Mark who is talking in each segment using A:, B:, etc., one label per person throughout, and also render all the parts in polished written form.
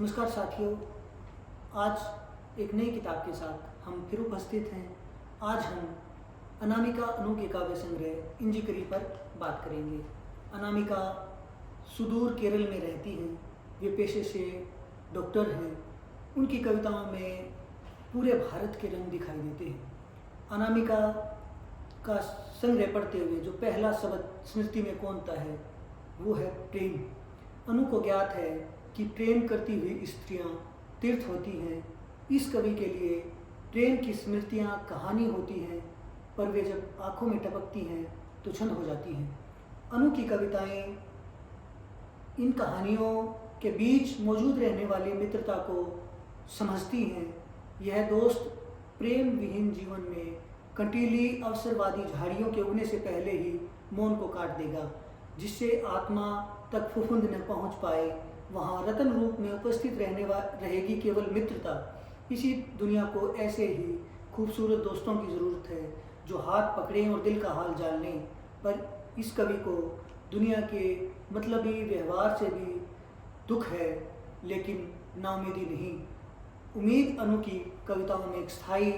A: नमस्कार साथियों, आज एक नई किताब के साथ हम फिर उपस्थित हैं। आज हम अनामिका अनु के काव्य संग्रह इंजिकरी पर बात करेंगे। अनामिका सुदूर केरल में रहती हैं। वे पेशे से डॉक्टर हैं। उनकी कविताओं में पूरे भारत के रंग दिखाई देते हैं। अनामिका का संग्रह पढ़ते हुए जो पहला शब्द स्मृति में कौंधता है वो है प्रेम। अनु को ज्ञात है कि प्रेम करती हुई स्त्रियां तीर्थ होती हैं। इस कवि के लिए प्रेम की स्मृतियां कहानी होती हैं, पर वे जब आंखों में टपकती हैं तो क्षण हो जाती हैं। अनु की कविताएं इन कहानियों के बीच मौजूद रहने वाली मित्रता को समझती हैं। यह दोस्त प्रेम विहीन जीवन में कंटीली अवसरवादी झाड़ियों के उगने से पहले ही मौन को काट देगा। जिससे आत्मा तक फुफुंद न पहुंच पाए, वहाँ रतन रूप में उपस्थित रहेगी केवल मित्रता। इसी दुनिया को ऐसे ही खूबसूरत दोस्तों की ज़रूरत है जो हाथ पकड़ें और दिल का हाल जान लें। पर इस कवि को दुनिया के मतलबी व्यवहार से भी दुख है, लेकिन नाउमीदी नहीं। उम्मीद अनु की कविताओं में एक स्थायी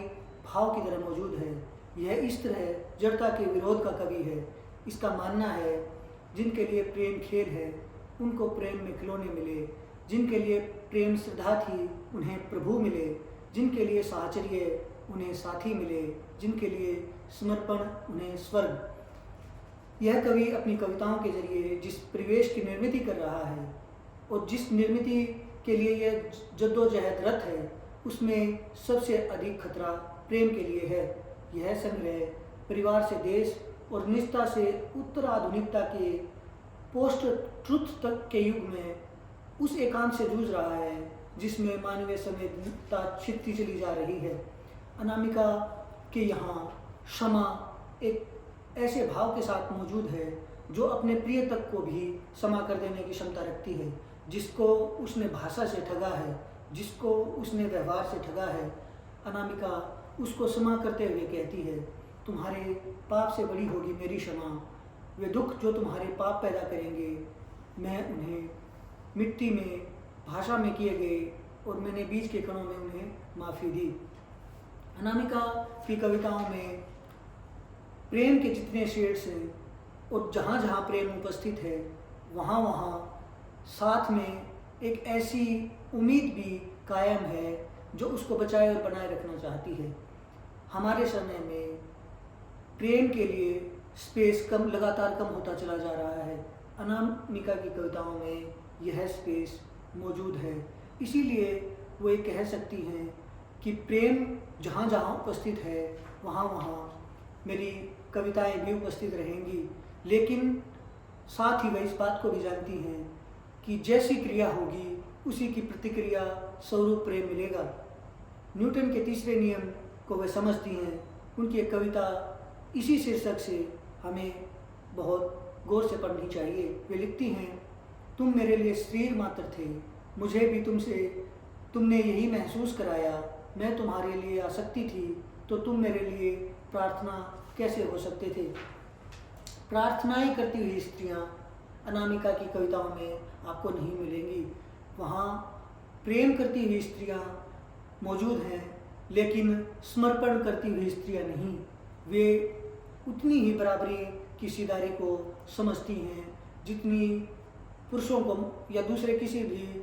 A: भाव की तरह मौजूद है। यह इस तरह जड़ता के विरोध का कवि है। इसका मानना है जिनके लिए प्रेम खेल है उनको प्रेम में खिलौने मिले, जिनके लिए प्रेम श्रद्धा थी उन्हें प्रभु मिले, जिनके लिए साहचर्य उन्हें साथी मिले, जिनके लिए समर्पण उन्हें स्वर्ग। यह कवि अपनी कविताओं के जरिए जिस परिवेश की निर्मिति कर रहा है और जिस निर्मिति के लिए यह जद्दोजहद रत है, उसमें सबसे अधिक खतरा प्रेम के लिए है। यह संग्रह परिवार से देश और निष्ठा से उत्तराधुनिकता के पोस्ट ट्रुथ तक के युग में उस एकांत से जूझ रहा है जिसमें मानवीय संवेदनता छिपती चली जा रही है। अनामिका के यहाँ क्षमा एक ऐसे भाव के साथ मौजूद है जो अपने प्रिय तक को भी क्षमा कर देने की क्षमता रखती है। जिसको उसने भाषा से ठगा है, जिसको उसने व्यवहार से ठगा है, अनामिका उसको क्षमा करते हुए कहती है, तुम्हारे पाप से बड़ी होगी मेरी क्षमा। वे दुख जो तुम्हारे पाप पैदा करेंगे, मैं उन्हें मिट्टी में भाषा में किए गए और मैंने बीज के कणों में उन्हें माफ़ी दी। अनामिका की कविताओं में प्रेम के जितने शेड्स हैं और जहाँ जहाँ प्रेम उपस्थित है वहाँ वहाँ साथ में एक ऐसी उम्मीद भी कायम है जो उसको बचाए और बनाए रखना चाहती है। हमारे समय में प्रेम के लिए स्पेस लगातार कम होता चला जा रहा है। अनामिका की कविताओं में यह स्पेस मौजूद है। इसीलिए वो ये कह सकती हैं कि प्रेम जहाँ जहाँ उपस्थित है वहाँ वहाँ मेरी कविताएं भी उपस्थित रहेंगी। लेकिन साथ ही वह इस बात को भी जानती हैं कि जैसी क्रिया होगी उसी की प्रतिक्रिया स्वरूप प्रेम मिलेगा। न्यूटन के तीसरे नियम को वह समझती हैं। उनकी एक कविता इसी शीर्षक से हमें बहुत गौर से पढ़नी चाहिए। वे लिखती हैं, तुम मेरे लिए शरीर मात्र थे, मुझे भी तुमने यही महसूस कराया। मैं तुम्हारे लिए आसक्ति थी तो तुम मेरे लिए प्रार्थना कैसे हो सकते थे। प्रार्थनाएं करती हुई स्त्रियां अनामिका की कविताओं में आपको नहीं मिलेंगी। वहाँ प्रेम करती हुई स्त्रियां मौजूद हैं, लेकिन समर्पण करती हुई स्त्रियां नहीं। वे उतनी ही बराबरी की सीधारी को समझती हैं जितनी पुरुषों को या दूसरे किसी भी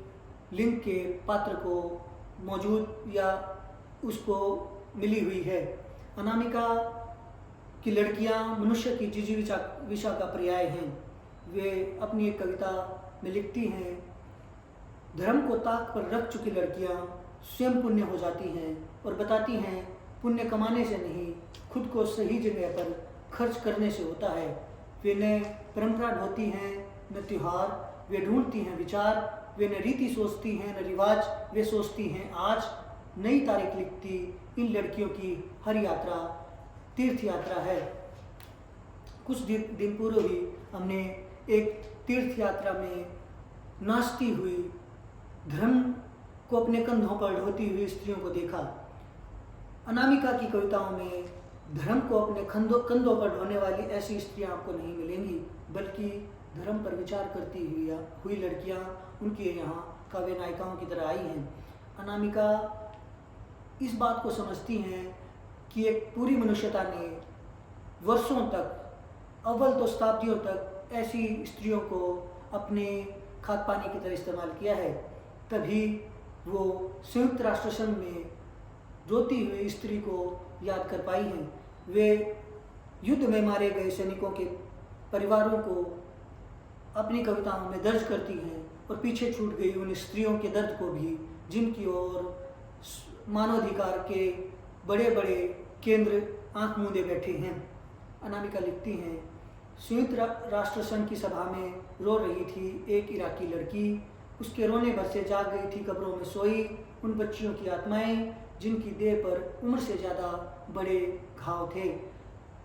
A: लिंग के पात्र को मौजूद या उसको मिली हुई है। अनामिका की लड़कियां मनुष्य की जिजीविषा का पर्याय हैं। वे अपनी एक कविता में लिखती हैं, धर्म को ताक पर रख चुकी लड़कियां स्वयं पुण्य हो जाती हैं और बताती हैं पुण्य कमाने से नहीं, खुद को सही जगह पर खर्च करने से होता है। वे न परंपरा ढोती हैं न त्योहार, वे ढूंढती हैं विचार। वे न रीति सोचती हैं न रिवाज, वे सोचती हैं आज। नई तारीख लिखती इन लड़कियों की हर यात्रा तीर्थ यात्रा है। कुछ दिन पूर्व ही हमने एक तीर्थ यात्रा में नाचती हुई, धर्म को अपने कंधों पर ढोती हुई स्त्रियों को देखा। अनामिका की कविताओं में धर्म को अपने कंधों पर ढोने वाली ऐसी स्त्रियां आपको नहीं मिलेंगी, बल्कि धर्म पर विचार करती हुई लड़कियां उनके यहाँ काव्य नायिकाओं की तरह आई हैं। अनामिका इस बात को समझती हैं कि एक पूरी मनुष्यता ने वर्षों तक, अव्वल तो शताब्दियों तक ऐसी स्त्रियों को अपने खाद पानी की तरह इस्तेमाल किया है। तभी वो संयुक्त राष्ट्र संघ में रोती हुई स्त्री को याद कर पाई हैं। वे युद्ध में मारे गए सैनिकों के परिवारों को अपनी कविताओं में दर्ज करती हैं और पीछे छूट गई उन स्त्रियों के दर्द को भी, जिनकी ओर मानवाधिकार के बड़े बड़े केंद्र आंख मूंदे बैठे हैं। अनामिका लिखती हैं, संयुक्त राष्ट्र संघ की सभा में रो रही थी एक इराकी लड़की। उसके रोने भर से जाग गई थी कब्रों में सोई उन बच्चियों की आत्माएं, जिनकी देह पर उम्र से ज़्यादा बड़े घाव थे।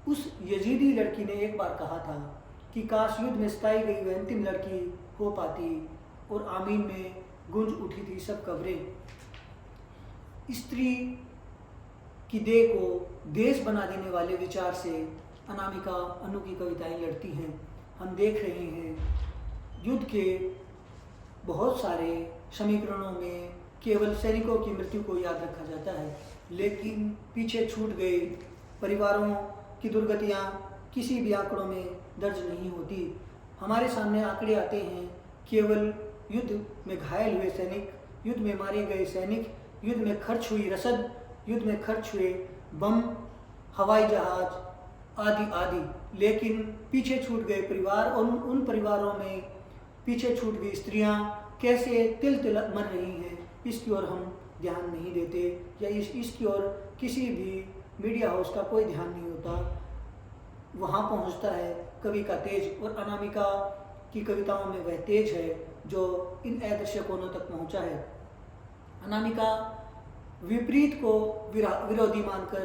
A: उस यजीदी लड़की ने एक बार कहा था कि काश युद्ध में सताई गई वह अंतिम लड़की हो पाती, और आमीन में गूंज उठी थी सब कब्रें। स्त्री की देह को देश बना देने वाले विचार से अनामिका अनु की कविताएं लड़ती हैं। हम देख रहे हैं युद्ध के बहुत सारे समीकरणों में केवल सैनिकों की मृत्यु को याद रखा जाता है, लेकिन पीछे छूट गए परिवारों की दुर्गतियाँ किसी भी आंकड़ों में दर्ज नहीं होती। हमारे सामने आंकड़े आते हैं केवल युद्ध में घायल हुए सैनिक, युद्ध में मारे गए सैनिक, युद्ध में खर्च हुई रसद, युद्ध में खर्च हुए बम, हवाई जहाज आदि आदि। लेकिन पीछे छूट गए परिवार और उन परिवारों में पीछे छूट गई स्त्रियां कैसे तिल तिल मर रही हैं, इसकी ओर हम ध्यान नहीं देते, या इसकी ओर किसी भी मीडिया हाउस का कोई ध्यान नहीं होता। वहाँ पहुँचता है कवि का तेज, और अनामिका की कविताओं में वह तेज है जो इन अदृश्य कोनों तक पहुँचा है। अनामिका विपरीत को विरोधी मानकर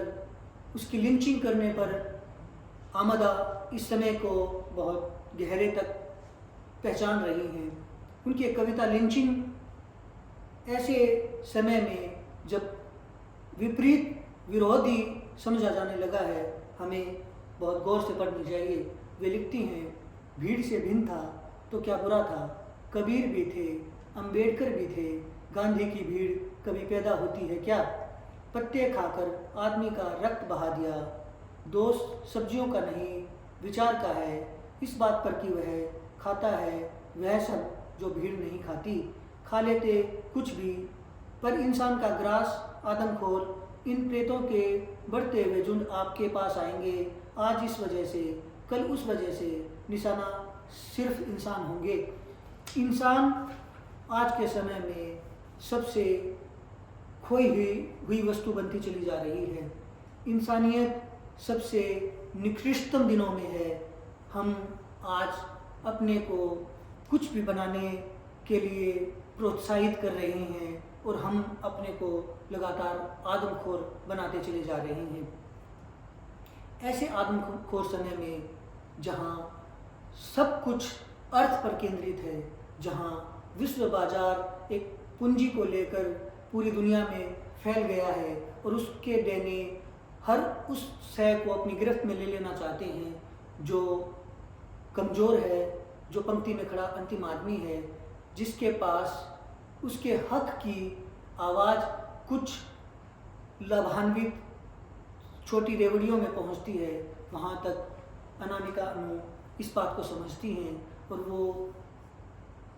A: उसकी लिंचिंग करने पर आमदा इस समय को बहुत गहरे तक पहचान रही हैं। उनकी एक कविता लिंचिंग ऐसे समय में जब विपरीत विरोधी समझा जाने लगा है, हमें बहुत गौर से पढ़नी चाहिए। वे लिखती हैं, भीड़ से भिन्न था तो क्या बुरा था, कबीर भी थे, अंबेडकर भी थे, गांधी की भीड़ कभी पैदा होती है क्या, पत्ते खाकर आदमी का रक्त बहा दिया, दोष सब्जियों का नहीं विचार का है, इस बात पर कि वह खाता है वह सब जो भीड़ नहीं खाती, खा लेते कुछ भी, पर इंसान का ग्रास आदमखोर, इन प्रेतों के बढ़ते हुए झुंड आपके पास आएंगे, आज इस वजह से कल उस वजह से, निशाना सिर्फ इंसान होंगे। इंसान आज के समय में सबसे खोई हुई वस्तु बनती चली जा रही है। इंसानियत सबसे निकृष्टतम दिनों में है। हम आज अपने को कुछ भी बनाने के लिए प्रोत्साहित कर रहे हैं और हम अपने को लगातार आदमखोर बनाते चले जा रहे हैं। ऐसे आदमखोर समय में जहाँ सब कुछ अर्थ पर केंद्रित है, जहाँ विश्व बाजार एक पूंजी को लेकर पूरी दुनिया में फैल गया है और उसके देने हर उस शय को अपनी गिरफ्त में ले लेना चाहते हैं, जो कमज़ोर है, जो पंक्ति में खड़ा अंतिम आदमी है, जिसके पास उसके हक की आवाज़ कुछ लाभान्वित छोटी रेवड़ियों में पहुंचती है, वहाँ तक अनामिका अनु इस बात को समझती हैं और वो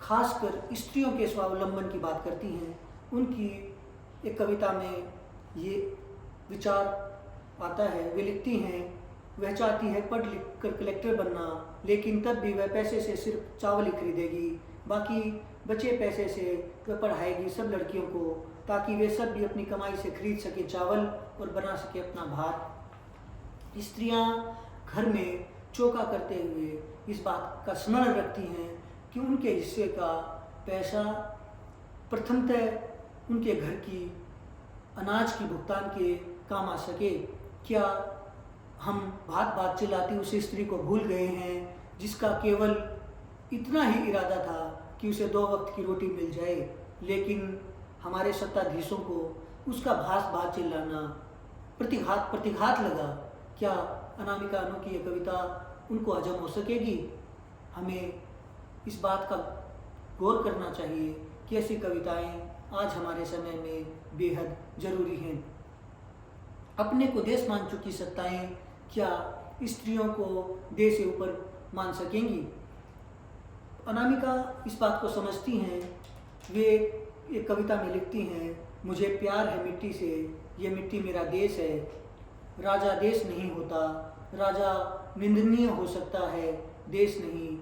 A: खासकर स्त्रियों के स्वावलंबन की बात करती हैं। उनकी एक कविता में ये विचार आता है, वे लिखती हैं, वह चाहती है पढ़ लिख कर कलेक्टर बनना, लेकिन तब भी वह पैसे से सिर्फ चावल ही खरीदेगी, बाकी बचे पैसे से वह पढ़ाएगी सब लड़कियों को, ताकि वे सब भी अपनी कमाई से खरीद सके चावल और बना सके अपना भात। स्त्रियां घर में चौका करते हुए इस बात का स्मरण रखती हैं कि उनके हिस्से का पैसा प्रथमतः उनके घर की अनाज की भुगतान के काम आ सके। क्या हम बात बात चिल्लाती उस स्त्री को भूल गए हैं जिसका केवल इतना ही इरादा था कि उसे 2 वक्त की रोटी मिल जाए, लेकिन हमारे सत्ताधीशों को उसका भात चिल्लाना प्रतिघात लगा। क्या अनामिका अनु की ये कविता उनको हजम हो सकेगी? हमें इस बात का गौर करना चाहिए कि ऐसी कविताएं आज हमारे समय में बेहद ज़रूरी हैं। अपने को देश मान चुकी सत्ताएं क्या स्त्रियों को देश से ऊपर मान सकेंगी? अनामिका इस बात को समझती हैं। वे एक कविता में लिखती हैं, मुझे प्यार है मिट्टी से, ये मिट्टी मेरा देश है। राजा देश नहीं होता, राजा निंदनीय हो सकता है, देश नहीं।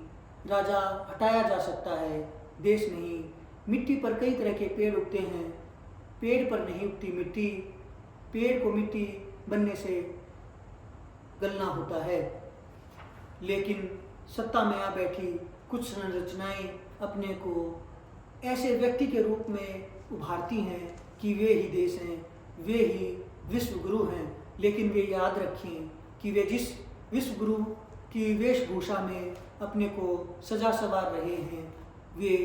A: राजा हटाया जा सकता है, देश नहीं। मिट्टी पर कई तरह के पेड़ उगते हैं, पेड़ पर नहीं उगती मिट्टी। पेड़ को मिट्टी बनने से गलना होता है। लेकिन सत्ता में आ बैठी कुछ संरचनाएं अपने को ऐसे व्यक्ति के रूप में उभारती हैं कि वे ही देश हैं, वे ही विश्व गुरु हैं। लेकिन वे याद रखें कि वे जिस विश्व गुरु की वेशभूषा में अपने को सजा संवार रहे हैं, वे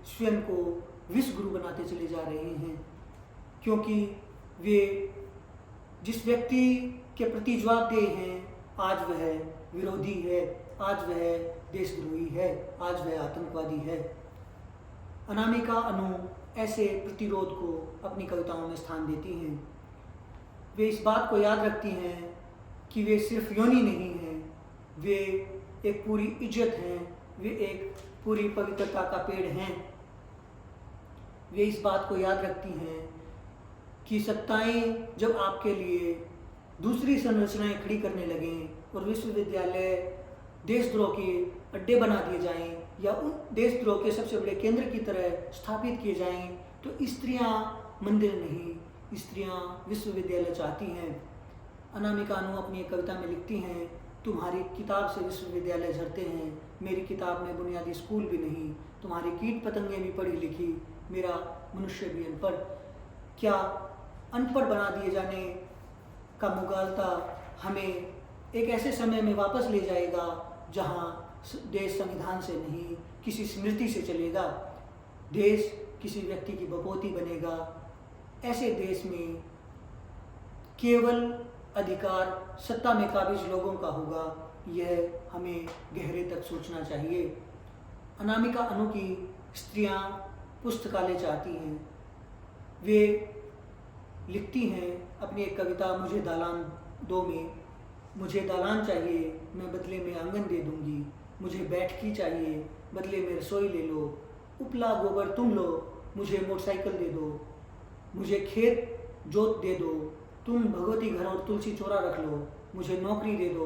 A: स्वयं को विश्व गुरु बनाते चले जा रहे हैं। क्योंकि वे जिस व्यक्ति के प्रति जवाबदेह हैं, आज वह विरोधी है, आज वह देशद्रोही है, आज वह आतंकवादी है। अनामिका अनु ऐसे प्रतिरोध को अपनी कविताओं में स्थान देती हैं। वे इस बात को याद रखती हैं कि वे सिर्फ योनि नहीं हैं, वे एक पूरी इज्जत हैं, वे एक पूरी पवित्रता का पेड़ हैं। वे इस बात को याद रखती हैं कि सत्ताएं जब आपके लिए दूसरी संरचनाएं खड़ी करने लगें और विश्वविद्यालय देशद्रोह के अड्डे बना दिए जाएं या उन देशद्रोह के सबसे बड़े केंद्र की तरह स्थापित किए जाएं, तो स्त्रियां मंदिर नहीं, स्त्रियां विश्वविद्यालय चाहती हैं। अनामिका अनु अपनी एक कविता में लिखती हैं, तुम्हारी किताब से विश्वविद्यालय झरते हैं, मेरी किताब में बुनियादी स्कूल भी नहीं। तुम्हारी कीट पतंगें भी पढ़ी लिखी, मेरा मनुष्य भी अनपढ़। क्या अनपढ़ बना दिए जाने का मुगालता हमें एक ऐसे समय में वापस ले जाएगा जहां देश संविधान से नहीं, किसी स्मृति से चलेगा। देश किसी व्यक्ति की बपोती बनेगा। ऐसे देश में केवल अधिकार सत्ता में काबिज लोगों का होगा। यह हमें गहरे तक सोचना चाहिए। अनामिका अनु की स्त्रियां पुस्तकालय चाहती हैं। वे लिखती हैं अपनी एक कविता मुझे दालान दो में, मुझे दालान चाहिए, मैं बदले में आंगन दे दूंगी। मुझे बैठकी चाहिए, बदले में रसोई ले लो। उपला गोबर तुम लो, मुझे मोटरसाइकिल दे दो। मुझे खेत जोत दे दो, तुम भगवती घर और तुलसी चौरा रख लो। मुझे नौकरी दे दो,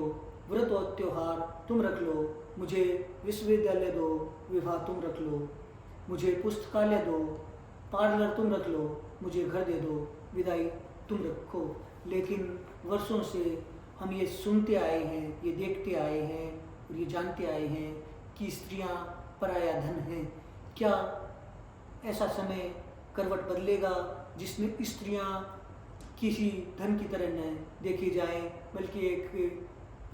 A: व्रत और त्योहार तुम रख लो। मुझे विश्वविद्यालय दो, विवाह तुम रख लो। मुझे पुस्तकालय दो, पार्लर तुम रख लो। मुझे घर दे दो, विदाई तुम रखो। लेकिन वर्षों से हम ये सुनते आए हैं, ये देखते आए हैं और ये जानते आए हैं कि स्त्रियां पराया धन हैं। क्या ऐसा समय करवट बदलेगा जिसमें स्त्रियां किसी धन की तरह न देखी जाएं, बल्कि एक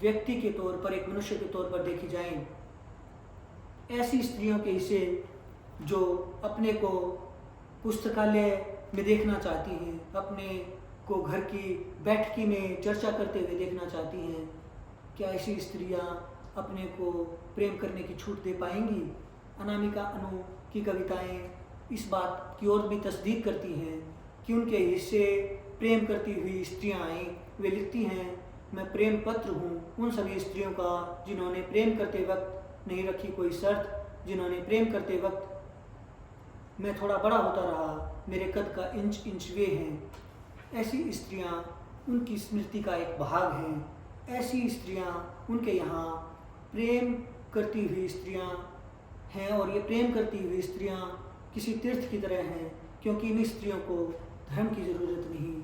A: व्यक्ति के तौर पर, एक मनुष्य के तौर पर देखी जाएं? ऐसी स्त्रियों के हिस्से जो अपने को पुस्तकालय में देखना चाहती हैं, अपने को घर की बैठकी में चर्चा करते हुए देखना चाहती हैं, क्या ऐसी स्त्रियां अपने को प्रेम करने की छूट दे पाएंगी? अनामिका अनु की कविताएं इस बात की ओर भी तस्दीक करती हैं कि उनके हिस्से प्रेम करती हुई स्त्रियां आएँ। वे लिखती हैं, मैं प्रेम पत्र हूँ उन सभी स्त्रियों का जिन्होंने प्रेम करते वक्त नहीं रखी कोई शर्त, जिन्होंने प्रेम करते वक्त मैं थोड़ा बड़ा होता रहा, मेरे कद का इंच इंच वे हैं। ऐसी स्त्रियां उनकी स्मृति का एक भाग हैं। ऐसी स्त्रियां उनके यहाँ प्रेम करती हुई स्त्रियां हैं और ये प्रेम करती हुई स्त्रियां किसी तीर्थ की तरह हैं, क्योंकि इन स्त्रियों को धर्म की ज़रूरत नहीं,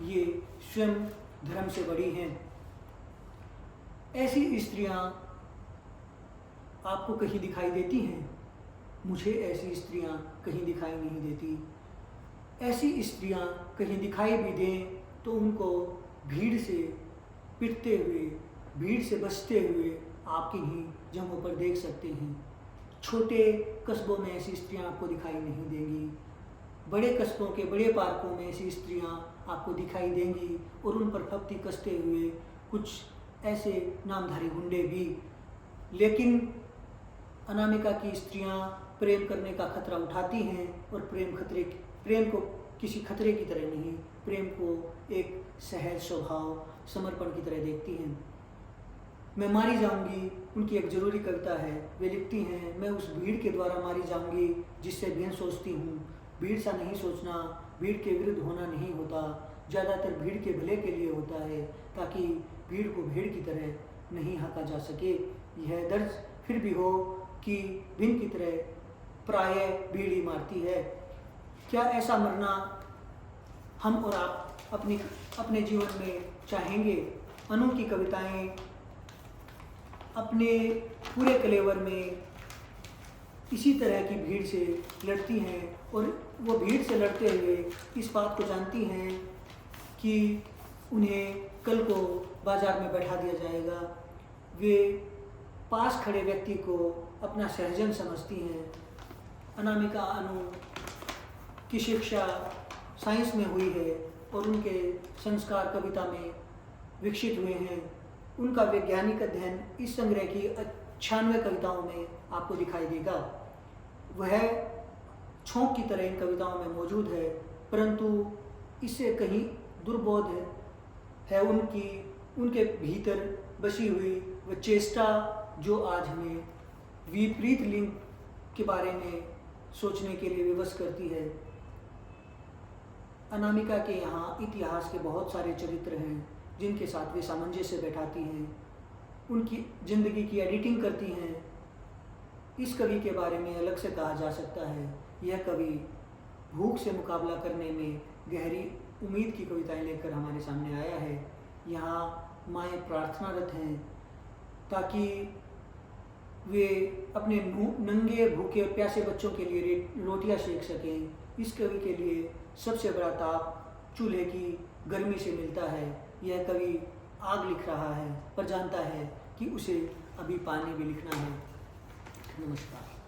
A: ये स्वयं धर्म से बड़ी हैं। ऐसी स्त्रियां आपको कहीं दिखाई देती हैं? मुझे ऐसी स्त्रियां कहीं दिखाई नहीं देती। ऐसी स्त्रियां कहीं दिखाई भी दें तो उनको भीड़ से पिटते हुए, भीड़ से बचते हुए आप किन्हीं जगहों पर देख सकते हैं। छोटे कस्बों में ऐसी स्त्रियां आपको दिखाई नहीं देंगी। बड़े कस्बों के बड़े पार्कों में ऐसी स्त्रियां आपको दिखाई देंगी और उन पर फप्ती कसते हुए कुछ ऐसे नामधारी गुंडे भी। लेकिन अनामिका की स्त्रियां प्रेम करने का खतरा उठाती हैं और प्रेम को किसी खतरे की तरह नहीं, प्रेम को एक सहज स्वभाव समर्पण की तरह देखती हैं। मैं मारी जाऊंगी उनकी एक ज़रूरी कविता है। वे लिखती हैं, मैं उस भीड़ के द्वारा मारी जाऊंगी जिससे भिन्न सोचती हूँ। भीड़ सा नहीं सोचना, भीड़ के विरुद्ध होना नहीं होता, ज़्यादातर भीड़ के भले के लिए होता है, ताकि भीड़ को भीड़ की तरह नहीं हाँका जा सके। यह दर्ज फिर भी हो कि भिन्न की तरह प्राय भीड़ ही मारती है। क्या ऐसा मरना हम और आप अपने जीवन में चाहेंगे? अनु की कविताएं अपने पूरे कलेवर में इसी तरह की भीड़ से लड़ती हैं और वो भीड़ से लड़ते हुए इस बात को जानती हैं कि उन्हें कल को बाजार में बैठा दिया जाएगा। वे पास खड़े व्यक्ति को अपना सहजन समझती हैं। अनामिका अनु की शिक्षा साइंस में हुई है और उनके संस्कार कविता में विकसित हुए हैं। उनका वैज्ञानिक अध्ययन इस संग्रह की 96 कविताओं में आपको दिखाई देगा। वह छोंक की तरह इन कविताओं में मौजूद है, परंतु इससे कहीं दुर्बोध है उनके भीतर बसी हुई वह चेष्टा जो आज हमें विपरीत लिंग के बारे में सोचने के लिए विवश करती है। अनामिका के यहाँ इतिहास के बहुत सारे चरित्र हैं जिनके साथ वे सामंजस्य बैठाती हैं, उनकी ज़िंदगी की एडिटिंग करती हैं। इस कवि के बारे में अलग से कहा जा सकता है, यह कवि भूख से मुकाबला करने में गहरी उम्मीद की कविताएं लेकर हमारे सामने आया है। यहाँ माएँ प्रार्थनारत हैं ताकि वे अपने नंगे भूखे प्यासे बच्चों के लिए रोटियां सेक सकें। इस कवि के लिए सबसे बड़ा ताप चूल्हे की गर्मी से मिलता है। यह कवि आग लिख रहा है पर जानता है कि उसे अभी पानी भी लिखना है। नमस्कार।